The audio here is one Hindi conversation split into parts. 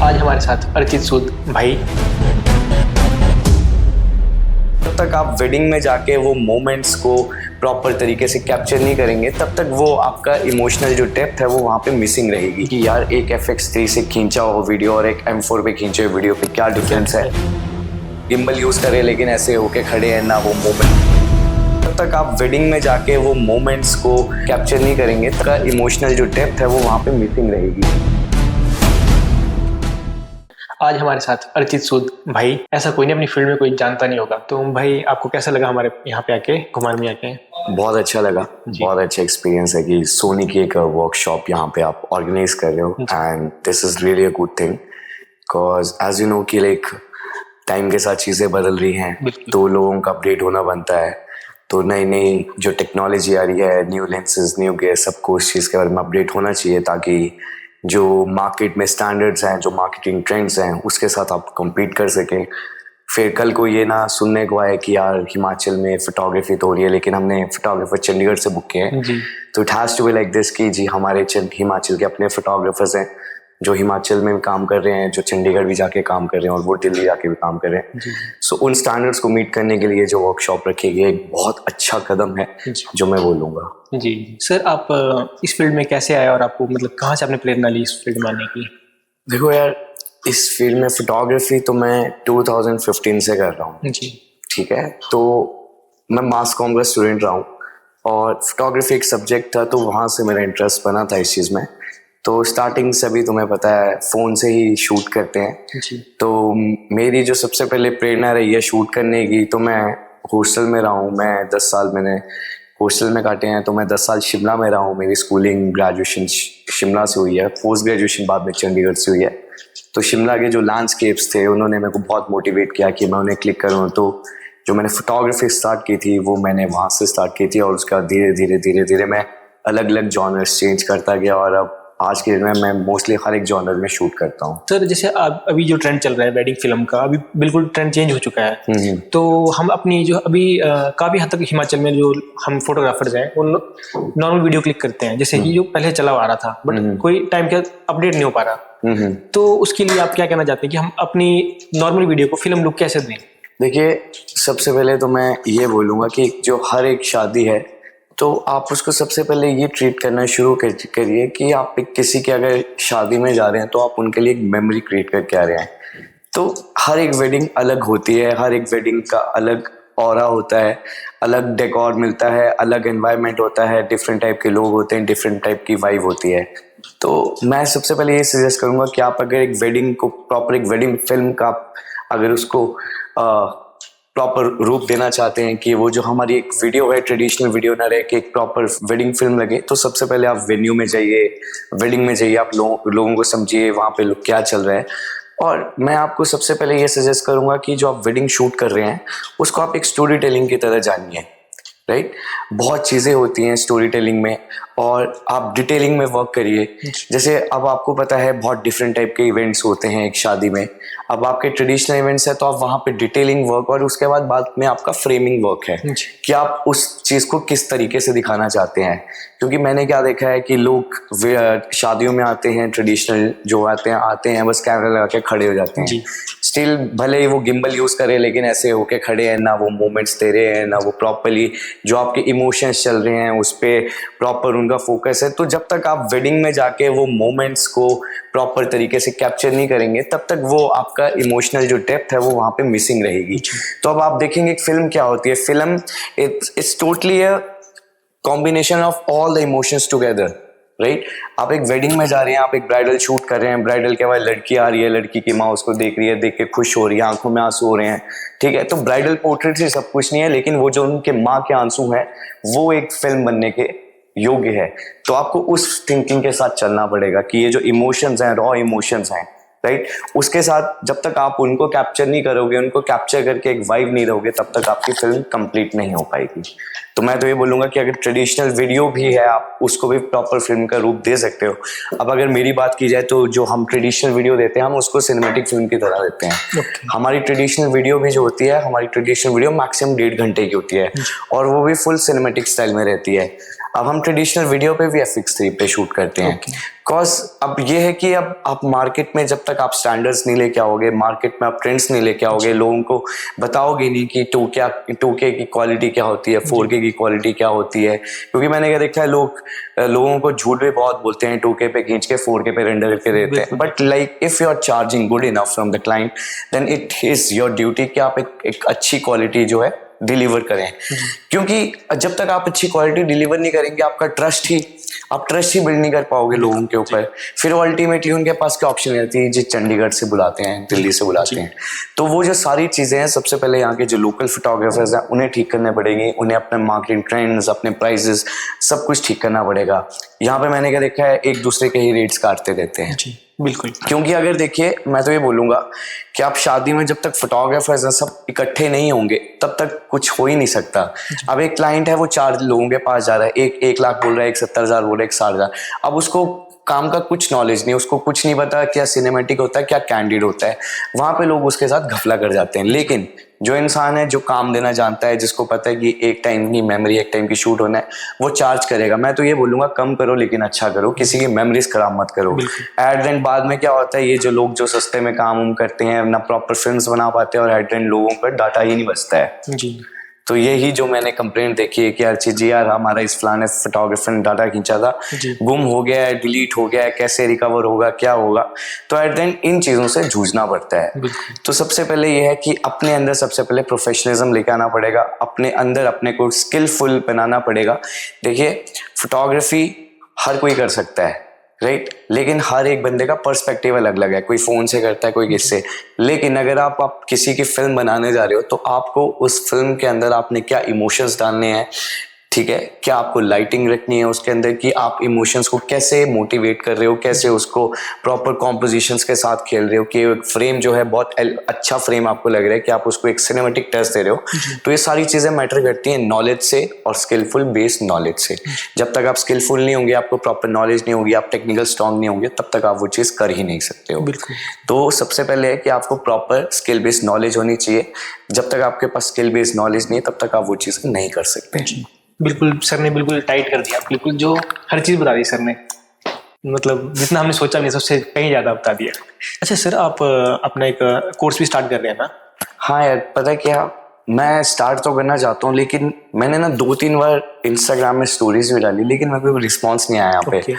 आज हमारे साथ अर्चित सूद भाई। जब तक आप वेडिंग में जाके वो मोमेंट्स को प्रॉपर तरीके से कैप्चर नहीं करेंगे तब तक वो आपका इमोशनल जो डेप्थ है वो वहाँ पे मिसिंग रहेगी कि यार एक FX3 से खींचा हो वीडियो और एक M4 पे खींचे हुए वीडियो पे क्या डिफरेंस है। गिम्बल यूज़ करे लेकिन ऐसे होके खड़े हैं ना वो मोमेंट। जब तक आप वेडिंग में जाके वो मोमेंट्स को कैप्चर नहीं करेंगे तब इमोशनल जो डेप्थ है वो वहाँ पे मिसिंग रहेगी। आज हमारे साथ अर्चित सूद भाई। ऐसा कोई नहीं अपनी फील्ड में कोई जानता नहीं होगा, तो भाई आपको कैसा लगा हमारे यहाँ पे आके, घुमान में आके? बहुत अच्छा लगा, बहुत अच्छा एक्सपीरियंस है कि सोनी की एक वर्कशॉप यहाँ पे आप ऑर्गेनाइज कर रहे हो and this is really a good thing because as you know कि लाइक टाइम के साथ चीज़ें बदल रही हैं तो लोगों का अपडेट होना बनता है। तो नई नई जो टेक्नोलॉजी आ रही है, न्यू लेंसेज, न्यू गेयर, सबको उस चीज़ के बारे में अपडेट होना चाहिए ताकि जो मार्केट में स्टैंडर्ड्स हैं, जो मार्केटिंग ट्रेंड्स हैं, उसके साथ आप compete कर सकें। फिर कल को ये ना सुनने को आए कि यार हिमाचल में फोटोग्राफी तो हो रही है लेकिन हमने फोटोग्राफर चंडीगढ़ से बुक किए हैं, तो it has to be like this कि जी हमारे हिमाचल के अपने फोटोग्राफर्स हैं जो हिमाचल में भी काम कर रहे हैं, जो चंडीगढ़ भी जाके काम कर रहे हैं और वो दिल्ली जाके भी काम कर रहे हैं। सो उन स्टैंडर्ड्स को मीट करने के लिए जो वर्कशॉप रखी गई एक बहुत अच्छा कदम है जो मैं बोलूँगा। जी सर, आप इस फील्ड में कैसे आए और आपको मतलब कहाँ से आपने प्रेरणा ली इस फील्ड में आने की? देखो यार, इस फील्ड में फोटोग्राफी तो मैं 2015 से कर रहा हूँ जी, ठीक है। तो मैं मास कॉम का स्टूडेंट रहा हूँ और फोटोग्राफी एक सब्जेक्ट था तो वहाँ से मेरा इंटरेस्ट बना था इस चीज़ में। तो स्टार्टिंग से भी तुम्हें पता है फ़ोन से ही शूट करते हैं जी। तो मेरी जो सबसे पहले प्रेरणा रही है शूट करने की, तो मैं हॉस्टल में रहा हूँ। मैं 10 साल मैंने हॉस्टल में काटे हैं, तो मैं 10 साल शिमला में रहा हूँ। मेरी स्कूलिंग ग्रेजुएशन शिमला से हुई है, पोस्ट ग्रेजुएशन बाद में चंडीगढ़ से हुई है। तो शिमला के जो लैंडस्केप्स थे उन्होंने मेरे को बहुत मोटिवेट किया कि मैं उन्हें क्लिक करूँ। तो जो मैंने फोटोग्राफी स्टार्ट की थी वो मैंने वहाँ से स्टार्ट की थी और उसका धीरे धीरे मैं अलग अलग जॉनर्स चेंज करता गया और अब आज के दिन में मैं मोस्टली हर एक जॉनर में शूट करता हूँ। सर जैसे अभी जो ट्रेंड चल रहा है वेडिंग फिल्म का, अभी बिल्कुल ट्रेंड चेंज हो चुका है। तो हम अपनी जो अभी काफ़ी हद तक हिमाचल में जो हम फोटोग्राफर्स हैं वो नॉर्मल वीडियो क्लिक करते हैं, जैसे कि जो पहले चला आ रहा था, बट कोई टाइम का अपडेट नहीं हो पा रहा। तो उसके लिए आप क्या कहना चाहते हैं कि हम अपनी नॉर्मल वीडियो को फिल्म लुक कैसे दें? देखिए, सबसे पहले तो मैं ये बोलूँगा कि जो हर एक शादी है तो आप उसको सबसे पहले ये ट्रीट करना शुरू करिए कि आप किसी के अगर शादी में जा रहे हैं तो आप उनके लिए एक मेमोरी क्रिएट करके आ रहे हैं। तो हर एक वेडिंग अलग होती है, हर एक वेडिंग का अलग ऑरा होता है, अलग डेकोर मिलता है, अलग एनवायरनमेंट होता है, डिफरेंट टाइप के लोग होते हैं, डिफरेंट टाइप की वाइब होती है। तो मैं सबसे पहले ये सजेस्ट करूँगा कि आप अगर एक वेडिंग को प्रॉपर एक वेडिंग फिल्म का अगर उसको प्रॉपर रूप देना चाहते हैं कि वो जो हमारी एक वीडियो है ट्रेडिशनल वीडियो ना रह के एक प्रॉपर वेडिंग फिल्म लगे, तो सबसे पहले आप वेन्यू में जाइए, वेडिंग में जाइए, आप लोगों को समझिए वहाँ पे क्या चल रहा है। और मैं आपको सबसे पहले ये सजेस्ट करूँगा कि जो आप वेडिंग शूट कर रहे हैं उसको आप एक स्टोरी टेलिंग की तरह जानिए, राइट। बहुत चीज़ें होती हैं स्टोरी टेलिंग में और आप डिटेलिंग में वर्क करिए। जैसे अब आपको पता है बहुत डिफरेंट टाइप के इवेंट्स होते हैं एक शादी में। अब आपके ट्रेडिशनल इवेंट्स है तो आप वहाँ पे डिटेलिंग वर्क और उसके बाद में आपका फ्रेमिंग वर्क है कि आप उस चीज़ को किस तरीके से दिखाना चाहते हैं। क्योंकि मैंने क्या देखा है कि लोग शादियों में आते हैं, ट्रेडिशनल जो आते हैं बस कैमरा लगा के खड़े हो जाते हैं। स्टिल भले ही वो गिम्बल यूज़ करे लेकिन ऐसे होके खड़े हैं, ना वो मोमेंट्स दे रहे हैं, ना वो प्रॉपरली जो आपके इमोशंस चल रहे हैं उस पर प्रॉपर उनका फोकस है। तो जब तक आप वेडिंग में जाके वो मोमेंट्स को प्रॉपर तरीके से कैप्चर नहीं करेंगे तब तक वो आपका इमोशनल जो डेप्थ है वो वहाँ पे मिसिंग रहेगी। तो अब आप देखेंगे एक फिल्म क्या होती है, film it's totally a combination of all the emotions together, right. आप एक वेडिंग में जा रहे हैं, आप एक ब्राइडल शूट कर रहे हैं, ब्राइडल के बाद लड़की आ रही है, लड़की की माँ उसको देख रही है, देख के खुश हो रही है, आंखों में आंसू हो रहे हैं, ठीक है। तो ब्राइडल पोर्ट्रेट से सब कुछ नहीं है, लेकिन वो जो उनके माँ के आंसू हैं वो एक फिल्म बनने के योग्य है। तो आपको उस थिंकिंग के साथ चलना पड़ेगा कि ये जो इमोशंस हैं, रॉ इमोशंस हैं, राइट, उसके साथ जब तक आप उनको कैप्चर नहीं करोगे, उनको कैप्चर करके एक वाइब नहीं दोगे, तब तक आपकी फिल्म कंप्लीट नहीं हो पाएगी। तो मैं तो ये बोलूँगा कि अगर ट्रेडिशनल वीडियो भी है आप उसको भी प्रॉपर फिल्म का रूप दे सकते हो। अब अगर मेरी बात की जाए तो जो हम ट्रेडिशनल वीडियो देते हैं हम उसको सिनेमेटिक फिल्म की तरह देते हैं। हमारी ट्रेडिशनल वीडियो भी जो होती है, हमारी ट्रेडिशनल वीडियो मैक्सिमम 1.5 घंटे की होती है और वो भी फुल सिनेमेटिक स्टाइल में रहती है। अब हम ट्रेडिशनल वीडियो पे भी FX3 पे शूट करते हैं। कॉज अब ये है कि अब आप मार्केट में जब तक आप स्टैंडर्ड्स नहीं लेके आओगे, मार्केट में आप ट्रेंड्स नहीं लेके आओगे, लोगों को बताओगे नहीं कि 2K की क्वालिटी क्या होती है, 4K की क्वालिटी क्या होती है। क्योंकि मैंने क्या देखा है, लोगों को झूठ भी बहुत बोलते हैं, 2K पे खींच के 4K पे रेंडर करके देते हैं। But like if you are charging good enough from the client, then it is your duty कि आप एक अच्छी क्वालिटी जो है डिलीवर करें। क्योंकि जब तक आप अच्छी क्वालिटी डिलीवर नहीं करेंगे, आप ट्रस्ट ही बिल्ड नहीं कर पाओगे लोगों के ऊपर। फिर अल्टीमेटली उनके पास क्या ऑप्शन रहती है, जो चंडीगढ़ से बुलाते हैं, दिल्ली से बुलाते हैं। तो वो जो सारी चीजें हैं, सबसे पहले यहाँ के जो लोकल फोटोग्राफर्स हैं उन्हें ठीक करने पड़ेंगे, उन्हें अपने मार्केटिंग ट्रेंड्स, अपने प्राइजेस सब कुछ ठीक करना पड़ेगा। यहाँ पे मैंने क्या देखा है, एक दूसरे के ही रेट्स काटते रहते हैं। बिल्कुल। क्योंकि अगर देखिए, मैं तो ये बोलूंगा कि आप शादी में जब तक फोटोग्राफर्स हैं सब इकट्ठे नहीं होंगे, तब तक कुछ हो ही नहीं सकता। अब एक क्लाइंट है, वो 4 लोगों के पास जा रहा है, एक 1 लाख बोल रहा है, एक 70,000 बोल रहा है, एक 60,000। अब उसको काम का कुछ नॉलेज नहीं, उसको कुछ नहीं पता क्या सिनेमैटिक होता है, क्या कैंडिड होता है। वहां पे लोग उसके साथ घपला कर जाते हैं। लेकिन जो इंसान है, जो काम देना जानता है, जिसको पता है कि एक टाइम की मेमोरी, एक टाइम की शूट होना है, वो चार्ज करेगा। मैं तो ये बोलूंगा, कम करो लेकिन अच्छा करो, किसी की मेमोरीज खराब मत करो। एट देन बाद में क्या होता है, ये जो लोग जो सस्ते में काम करते हैं, ना प्रॉपर फिल्म्स बना पाते हैं, और एट देन लोगों पर डाटा ही नहीं बचता है। जी। तो यही जो मैंने कंप्लेंट देखी है कि अर्चित जी यार, हमारा इस फलाने फोटोग्राफर ने डाटा खींचा था, गुम हो गया है, डिलीट हो गया है, कैसे रिकवर होगा, क्या होगा। तो एट द एंड इन चीजों से जूझना पड़ता है। तो सबसे पहले ये है कि अपने अंदर सबसे पहले प्रोफेशनलिज्म लेके आना पड़ेगा, अपने अंदर अपने को स्किलफुल बनाना पड़ेगा। देखिए, फोटोग्राफी हर कोई कर सकता है, राइट, लेकिन हर एक बंदे का पर्सपेक्टिव अलग अलग है। कोई फोन से करता है, कोई किससे। लेकिन अगर आप किसी की फिल्म बनाने जा रहे हो, तो आपको उस फिल्म के अंदर आपने क्या इमोशंस डालने हैं, ठीक है, क्या आपको लाइटिंग रखनी है उसके अंदर, कि आप इमोशंस को कैसे मोटिवेट कर रहे हो, कैसे उसको प्रॉपर कॉम्पोजिशंस के साथ खेल रहे हो, कि फ्रेम जो है बहुत अच्छा फ्रेम आपको लग रहा है, कि आप उसको एक सिनेमैटिक टच दे रहे हो। तो ये सारी चीजें मैटर करती हैं नॉलेज से, और स्किलफुल बेस्ड नॉलेज से। जब तक आप स्किलफुल नहीं होंगे, आपको प्रॉपर नॉलेज नहीं होगी, आप टेक्निकल स्ट्रॉन्ग नहीं होंगे, तब तक आप वो चीज कर ही नहीं सकते हो। तो सबसे पहले है कि आपको प्रॉपर स्किल बेस्ड नॉलेज होनी चाहिए। जब तक आपके पास स्किल बेस्ड नॉलेज नहीं है, तब तक आप वो चीज नहीं कर सकते। बिल्कुल सर ने बिल्कुल टाइट कर दिया, बिल्कुल जो हर चीज़ बता दी सर ने, मतलब जितना हमने सोचा नहीं सबसे कहीं ज़्यादा बता दिया। अच्छा सर, आप अपना एक कोर्स भी स्टार्ट कर रहे हैं ना? हाँ यार, पता क्या, मैं स्टार्ट तो करना चाहता हूँ, लेकिन मैंने ना 2-3 बार इंस्टाग्राम में स्टोरीज भी डाली, लेकिन मेरे को रिस्पॉन्स नहीं आया यहाँ पे।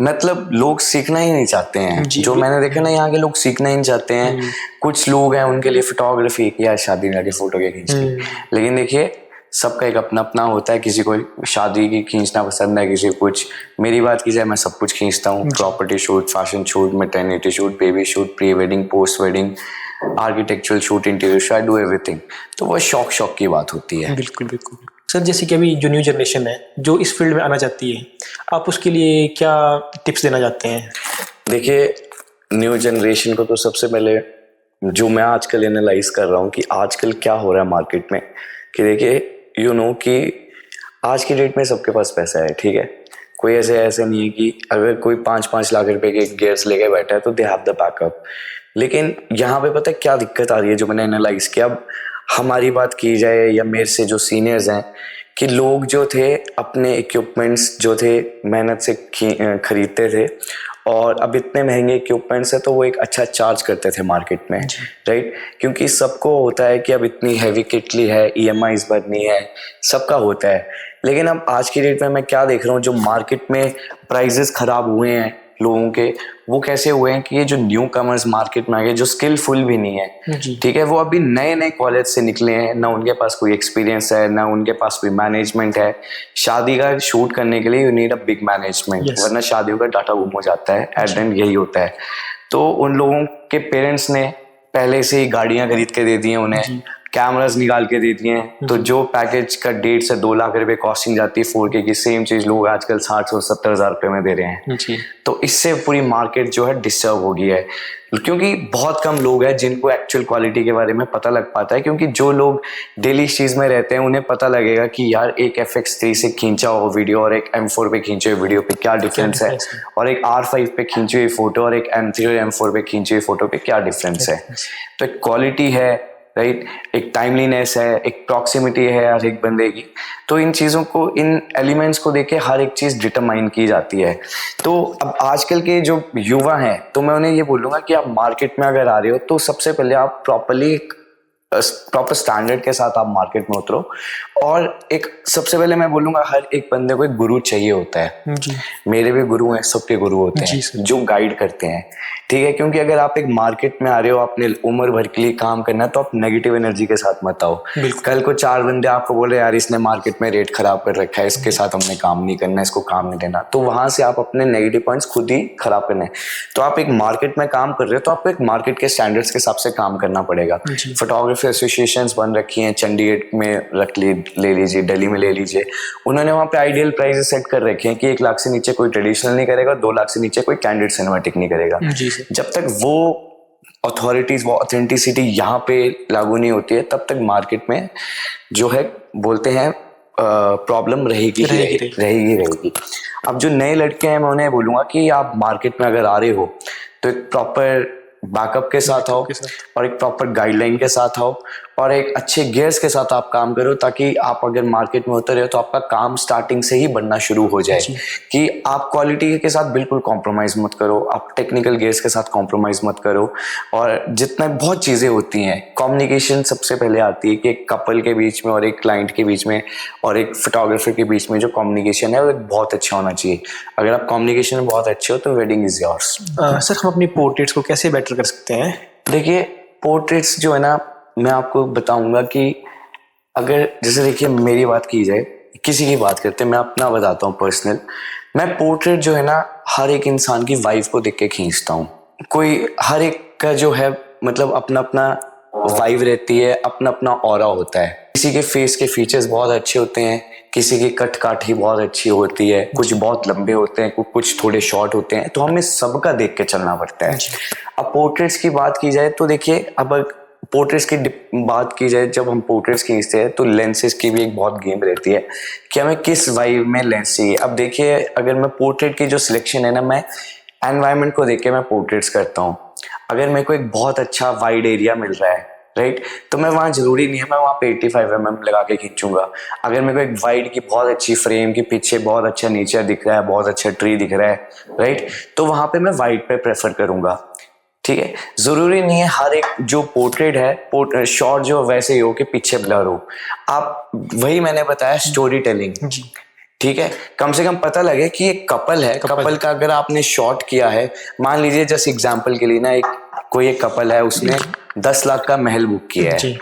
मतलब लोग सीखना ही नहीं चाहते हैं। जो मैंने देखा ना, यहाँ के लोग सीखना ही नहीं चाहते हैं। कुछ लोग हैं, उनके लिए फोटोग्राफी या शादी में जाके फोटो के खींच के। लेकिन देखिए, सबका एक अपना अपना होता है। किसी को शादी की खींचना पसंद है, किसी को कुछ। मेरी बात की जाए, मैं सब कुछ खींचता हूँ, property shoot, fashion shoot, maternity shoot, baby shoot, pre wedding, post wedding, architectural shoot, interior shoot, I do everything. तो वो शौक की बात होती है। बिल्कुल बिल्कुल सर। जैसे कि अभी जो न्यू जनरेशन है जो इस फील्ड में आना चाहती है, आप उसके लिए क्या टिप्स देना चाहते हैं? देखिए, न्यू जनरेशन को तो सबसे पहले जो मैं आजकल एनालाइज कर रहा हूँ कि आजकल क्या हो रहा है मार्केट में, कि देखिए कि आज की डेट में सबके पास पैसा है, ठीक है। कोई ऐसे नहीं है कि अगर कोई 5-5 लाख रुपए के गियर्स लेके बैठा है तो दे हैव द बैकअप। लेकिन यहाँ पे पता है क्या दिक्कत आ रही है, जो मैंने एनालाइज किया। अब हमारी बात की जाए या मेरे से जो सीनियर्स हैं, कि लोग जो थे अपने इक्विपमेंट्स जो थे मेहनत से खरीदते थे, और अब इतने महंगे इक्विपमेंट्स है तो वो एक अच्छा चार्ज करते थे मार्केट में, राइट। क्योंकि सबको होता है कि अब इतनी हैवी किट ली है, EMIs भरनी है, सबका होता है। लेकिन अब आज की डेट में मैं क्या देख रहा हूँ, जो मार्केट में प्राइजेस खराब हुए हैं लोगों के, वो कैसे हुए हैं कि ये जो न्यू कमर्स मार्केट में आ गए, जो स्किलफुल भी नहीं है, ठीक है, वो अभी नए कॉलेज से निकले हैं, ना उनके पास कोई एक्सपीरियंस है, ना उनके पास कोई मैनेजमेंट है। शादी का शूट करने के लिए you need a big management, वरना शादियों का डाटा गुम हो जाता है। एट एंड यही होता है। तो उन लोगों के पेरेंट्स ने पहले से ही गाड़ियां खरीद के दे दी हैं उन्हें, कैमरास निकाल के देती हैं। तो जो पैकेज का 1.5 से 2 लाख रुपए कॉस्टिंग जाती है 4K की, सेम चीज लोग आजकल 60 से 70 हजार रुपए में दे रहे हैं। तो इससे पूरी मार्केट जो है डिस्टर्ब हो गई है, क्योंकि बहुत कम लोग हैं जिनको एक्चुअल क्वालिटी के बारे में पता लग पाता है। क्योंकि जो लोग डेली इस चीज में रहते हैं, उन्हें पता लगेगा कि यार एक FX3 से खींचा हुआ वीडियो और एक M4 पे खींचे हुए वीडियो पे क्या डिफरेंस है, और एक R5 पे खींची हुई फोटो और एक M3 और M4 पे खींची हुई फोटो पे क्या डिफरेंस है। तो क्वालिटी है, राइट, एक टाइमलीनेस है, एक प्रॉक्सिमिटी है हर एक बंदे की। तो इन चीज़ों को, इन एलिमेंट्स को देख के हर एक चीज़ डिटरमाइन की जाती है। तो अब आजकल के जो युवा हैं, तो मैं उन्हें ये बोलूँगा कि आप मार्केट में अगर आ रहे हो तो सबसे पहले आप प्रॉपर स्टैंडर्ड के साथ आप मार्केट में उतरो। और एक सबसे पहले मैं बोलूँगा, हर एक बंदे को एक गुरु चाहिए होता है। जी मेरे भी गुरु हैं, सबके गुरु होते जी हैं सर। जो गाइड करते हैं, ठीक है। क्योंकि अगर आप एक मार्केट में आ रहे हो, अपने उम्र भर के लिए काम करना है, तो आप नेगेटिव एनर्जी के साथ मत आओ। कल को 4 बंदे आपको बोले यार इसने मार्केट में रेट खराब कर रखा है, इसके साथ हमने काम नहीं करना, इसको काम नहीं देना, तो वहां से आप अपने नेगेटिव पॉइंट्स खुद ही खराब करने हैं। तो आप एक मार्केट में काम कर रहे हो तो आपको एक मार्केट के स्टैंडर्ड्स के हिसाब से काम करना पड़ेगा। फोटोग्राफी एसोसिएशंस बन रखी हैं, चंडीगढ़ में ले लीजिए, दिल्ली में ले लीजिए, उन्होंने वहाँ पे आइडियल प्राइसेस सेट कर रखे हैं कि 1 लाख से नीचे कोई ट्रेडिशनल नहीं करेगा, 2 लाख से नीचे कोई कैंडिड सिनेमैटिक नहीं करेगा। जब तक वो अथॉरिटीज, वो ऑथेंटिसिटी यहाँ पे लागू नहीं होती है, तब तक मार्केट में जो है बोलते हैं प्रॉब्लम रहेगी। अब जो नए लड़के हैं, मैं उन्हें बोलूंगा कि आप मार्केट में अगर आ रहे हो तो एक प्रॉपर बैकअप के साथ आओ और एक प्रॉपर गाइडलाइन के साथ आओ और एक अच्छे गियर्स के साथ आप काम करो, ताकि आप अगर मार्केट में उतरे हो तो आपका काम स्टार्टिंग से ही बनना शुरू हो जाए। कि आप क्वालिटी के साथ बिल्कुल कॉम्प्रोमाइज मत करो, आप टेक्निकल गियर्स के साथ कॉम्प्रोमाइज मत करो। और जितना बहुत चीज़ें होती हैं, कम्युनिकेशन सबसे पहले आती है कि एक कपल के बीच में और एक क्लाइंट के बीच में और एक फोटोग्राफर के बीच में जो कम्युनिकेशन है वो बहुत अच्छा होना चाहिए। अगर आप कम्युनिकेशन में बहुत अच्छे हो तो वेडिंग इज योर्स। सर, हम अपनी पोर्ट्रेट्स को कैसे बेटर कर सकते हैं? देखिए, पोर्ट्रेट्स जो है ना, मैं आपको बताऊंगा कि अगर जैसे देखिए मेरी बात की जाए, किसी की बात करते हैं, मैं अपना बताता हूँ पर्सनल। मैं पोर्ट्रेट जो है ना, हर एक इंसान की वाइफ को देख के खींचता हूँ। कोई हर एक का जो है मतलब अपना अपना वाइब रहती है, अपना अपना ऑरा होता है। किसी के फेस के फीचर्स बहुत अच्छे होते हैं, किसी की कट काठी बहुत अच्छी होती है, कुछ बहुत लंबे होते हैं, कुछ थोड़े शॉर्ट होते हैं, तो हमें सबका देख के चलना पड़ता है। अब पोर्ट्रेट्स की बात की जाए तो देखिए, अब पोर्ट्रेट्स की बात की जाए, जब हम पोर्ट्रेट्स खींचते हैं तो लेंसेज की भी एक बहुत गेम रहती है कि हमें किस वाइब में लेंस चाहिए। अब देखिए, अगर मैं पोर्ट्रेट की जो सिलेक्शन है ना, मैं एनवायरनमेंट को देख के मैं पोर्ट्रेट्स करता हूँ। अगर मेरे को एक बहुत अच्छा वाइड एरिया मिल रहा है, राइट, तो मैं वहाँ जरूरी नहीं है मैं वहाँ पे 85 mm लगा के खींचूंगा। अगर मेरे को एक वाइड की बहुत अच्छी फ्रेम के पीछे बहुत अच्छा नेचर दिख रहा है, बहुत अच्छा ट्री दिख रहा है, राइट, तो वहाँ पे मैं वाइड पे प्रेफर करूंगा। ठीक है, जरूरी नहीं है हर एक जो पोर्ट्रेट है शॉट जो वैसे ही हो कि पीछे ब्लर हो। आप वही मैंने बताया, स्टोरी टेलिंग। ठीक है, कम से कम पता लगे कि एक कपल है, कपल का अगर आपने शॉट किया है, मान लीजिए जस्ट एग्जांपल के लिए ना, एक कपल है, उसने 10 लाख का महल बुक किया है।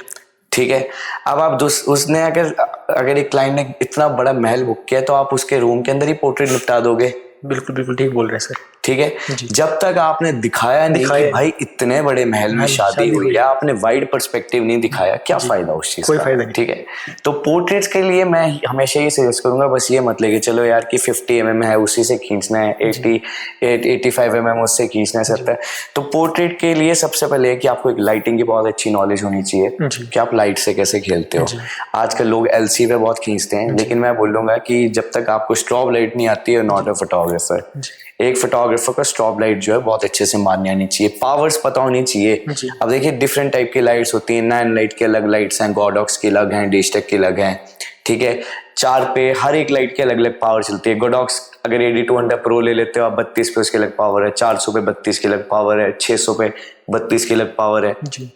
ठीक है, अब आप उसने अगर एक क्लाइंट ने इतना बड़ा महल बुक किया तो आप उसके रूम के अंदर ही पोर्ट्रेट निपटा दोगे? बिल्कुल बिल्कुल ठीक बोल रहे हैं सर। ठीक है, जब तक आपने दिखाया नहीं कि भाई इतने बड़े महल में शादी हुई है, आपने वाइड पर्सपेक्टिव नहीं दिखाया, क्या फायदा उस चीज का? कोई फायदा नहीं। ठीक है, तो पोर्ट्रेट्स के लिए मैं हमेशा ये सजेस्ट करूंगा, बस ये मत लेके चलो यार कि 50 mm है उसी से खींचना है, 85 mm उससे खींचना है, 70। तो पोर्ट्रेट के लिए सबसे पहले है कि आपको एक लाइटिंग की बहुत अच्छी नॉलेज होनी चाहिए कि आप लाइट से कैसे खेलते हो। आजकल लोग LC पे बहुत खींचते हैं, लेकिन मैं बोलूंगा कि जब तक आपको स्ट्रॉब लाइट नहीं आती है, नॉट अ फोटोग्राफर। एक फोटोग्राफर का स्ट्रॉब लाइट जो है बहुत अच्छे से मारनी आनी चाहिए, पावर्स पता होनी चाहिए। अब देखिए, डिफरेंट टाइप की लाइट्स होती हैं, नैन लाइट के अलग लाइट्स हैं, गॉडॉक्स की अलग हैं, डिस्टेक की अलग हैं। ठीक है, 4 पे हर एक लाइट की अलग अलग पावर चलती है। गॉडॉक्स अगर AD200 Pro ले लेते हो आप, 32 पे उसकी अलग पावर है, 400 पे 32 की अलग पावर है, 600 पे 32 की अलग पावर है,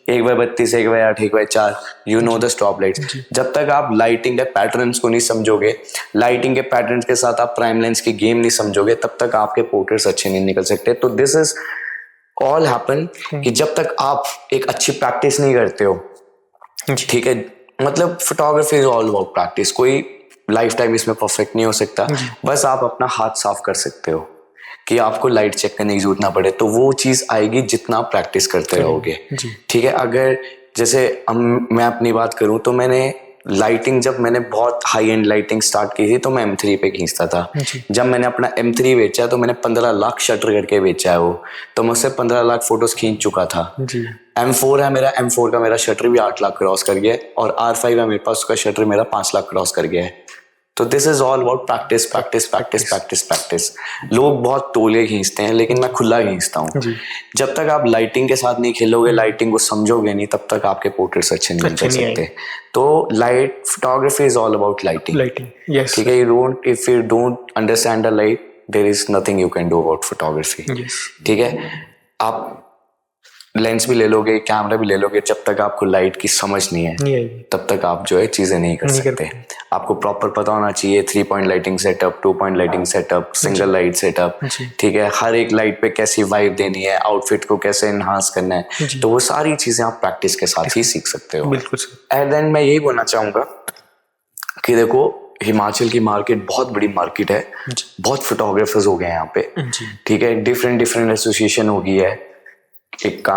1/32, 1/8, 1/4, you know the strobe lights. जब तक आप लाइटिंग के पैटर्न्स को नहीं समझोगे, लाइटिंग के पैटर्न्स के साथ आप प्राइम लेंस की गेम नहीं समझोगे, तब तक आपके पोर्ट्रेट्स अच्छे नहीं निकल सकते। तो दिस इज ऑल हैपन कि जब तक आप एक अच्छी प्रैक्टिस नहीं करते हो, ठीक है, मतलब photography is all about practice. कोई लाइफ टाइम इसमें परफेक्ट नहीं हो सकता, बस आप अपना हाथ साफ कर सकते हो कि आपको लाइट चेक करने की जरूरत ना पड़े। तो वो चीज आएगी जितना आप प्रैक्टिस करते रहोगे। ठीक है, अगर जैसे मैं अपनी बात करूं तो जब मैंने बहुत हाई एंड लाइटिंग स्टार्ट की थी तो मैं M3 पे खींचता था। जब मैंने अपना M3 बेचा तो मैंने 15 लाख शटर करके बेचा है वो, तो मैं उससे 15 लाख फोटोज खींच चुका था। M4 है मेरा, M4 का मेरा शटर भी 8 लाख क्रॉस कर गया है, और R5 है मेरे पास, उसका शटर मेरा 5 लाख क्रॉस कर गया है। तो this is all about practice practice practice practice practice. लोग बहुत तोले खींचते हैं, लेकिन मैं खुला खींचता हूँ। जब तक आप लाइटिंग के साथ नहीं खेलोगे, लाइटिंग को समझोगे नहीं, तब तक आपके पोर्ट्रेट्स अच्छे नहीं कर सकते। तो light photography is all about lighting. ठीक है, if you don't understand the light, there is nothing you can do about photography. ठीक है, आप लेंस भी ले लोगे, कैमरा भी ले लोगे, जब तक आपको लाइट की समझ नहीं है तब तक आप जो है चीजें नहीं कर सकते। आपको प्रॉपर पता होना चाहिए 3 point lighting setup, 2 point lighting setup, single light setup. ठीक है, हर एक लाइट पे कैसी वाइब देनी है, आउटफिट को कैसे एनहांस करना है, तो वो सारी चीजें आप प्रैक्टिस के साथ ही सीख सकते हो। एंड देन मैं यही बोलना चाहूंगा कि देखो, हिमाचल की मार्केट बहुत बड़ी मार्केट है, बहुत फोटोग्राफर्स हो गए हैं यहाँ पे। ठीक है, डिफरेंट एसोसिएशन हो गई है। एक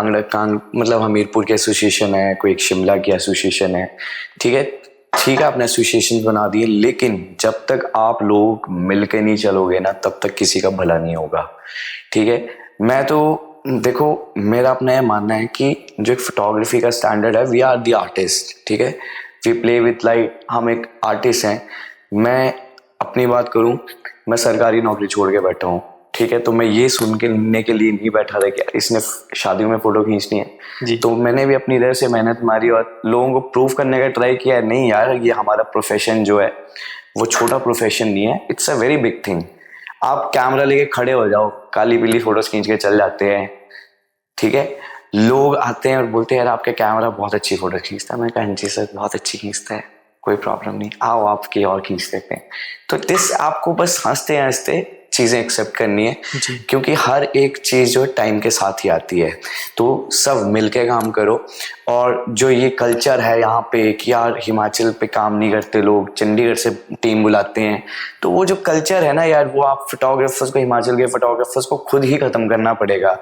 मतलब हमीरपुर की एसोसिएशन है, कोई एक शिमला की एसोसिएशन है। ठीक है, आपने एसोसिएशन बना दिए, लेकिन जब तक आप लोग मिलके नहीं चलोगे ना, तब तक किसी का भला नहीं होगा। ठीक है, मैं तो देखो, मेरा अपना यह मानना है कि जो एक फोटोग्राफी का स्टैंडर्ड है, वी आर द आर्टिस्ट। ठीक है, वी प्ले विथ लाइट, हम एक आर्टिस्ट हैं। मैं अपनी बात करूं, मैं सरकारी नौकरी छोड़ के बैठा हूं। ठीक है, तो मैं ये सुनने के लिए नहीं बैठा था कि इसने शादियों में फोटो खींचनी है। तो मैंने भी अपनी तरह से मेहनत मारी और लोगों को प्रूव करने का ट्राई किया, नहीं यार, ये हमारा प्रोफेशन जो है वो छोटा प्रोफेशन नहीं है, it's a very big thing. आप कैमरा लेके खड़े हो जाओ, काली पीली फोटोज खींच के चल जाते हैं। ठीक है, लोग आते हैं और बोलते हैं यार आपका कैमरा बहुत अच्छी फोटो खींचता है। मैं कहा जी सर, बहुत अच्छी खींचता है, कोई प्रॉब्लम नहीं, आओ आपकी और खींच लेते हैं। तो दिस आपको बस हंसते हंसते चीजें एक्सेप्ट करनी है, क्योंकि हर एक चीज जो टाइम के साथ ही आती है। तो सब मिलके काम करो। और जो ये कल्चर है यहाँ पे कि यार हिमाचल पे काम नहीं करते लोग, चंडीगढ़ से टीम बुलाते हैं, तो वो जो कल्चर है ना यार, वो आप फोटोग्राफर्स को, हिमाचल के फोटोग्राफर्स को खुद ही खत्म करना पड़ेगा।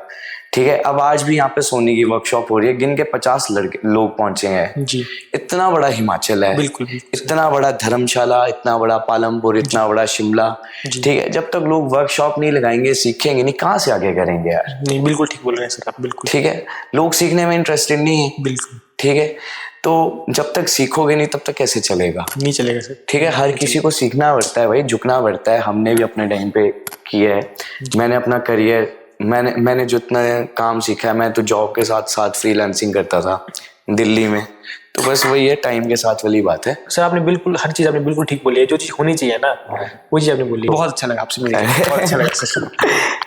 ठीक है, अब आज भी यहाँ पे सोनी की वर्कशॉप हो रही है, गिन के 50 लोग पहुंचे हैं जी। इतना बड़ा हिमाचल है, बिल्कुल, इतना बड़ा धर्मशाला, इतना बड़ा पालमपुर, इतना बड़ा शिमला। ठीक है, जब तक लोग वर्कशॉप नहीं लगाएंगे, सीखेंगे नहीं, कहाँ से आगे करेंगे यार। नहीं, बिल्कुल ठीक बोल रहे हैं सर आप, बिल्कुल ठीक है, लोग सीखने में इंटरेस्टेड नहीं है। बिल्कुल ठीक है, तो जब तक सीखोगे नहीं तब तक कैसे चलेगा, नहीं चलेगा सर। ठीक है, हर किसी को सीखना पड़ता है भाई, झुकना पड़ता है। हमने भी अपने टाइम पे किया है। मैंने अपना करियर, मैंने जितना काम सीखा है, मैं तो जॉब के साथ साथ फ्रीलांसिंग करता था दिल्ली में। तो बस वही है, टाइम के साथ वाली बात है। सर आपने बिल्कुल हर चीज आपने बिल्कुल ठीक बोली है, जो चीज होनी चाहिए ना वो चीज आपने बोली। बहुत अच्छा लगा आपसे मिलकर, बहुत अच्छा लगा सर।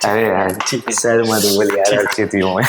अरे यार सर मत बोल यार, अच्छी थी हूँ मैं।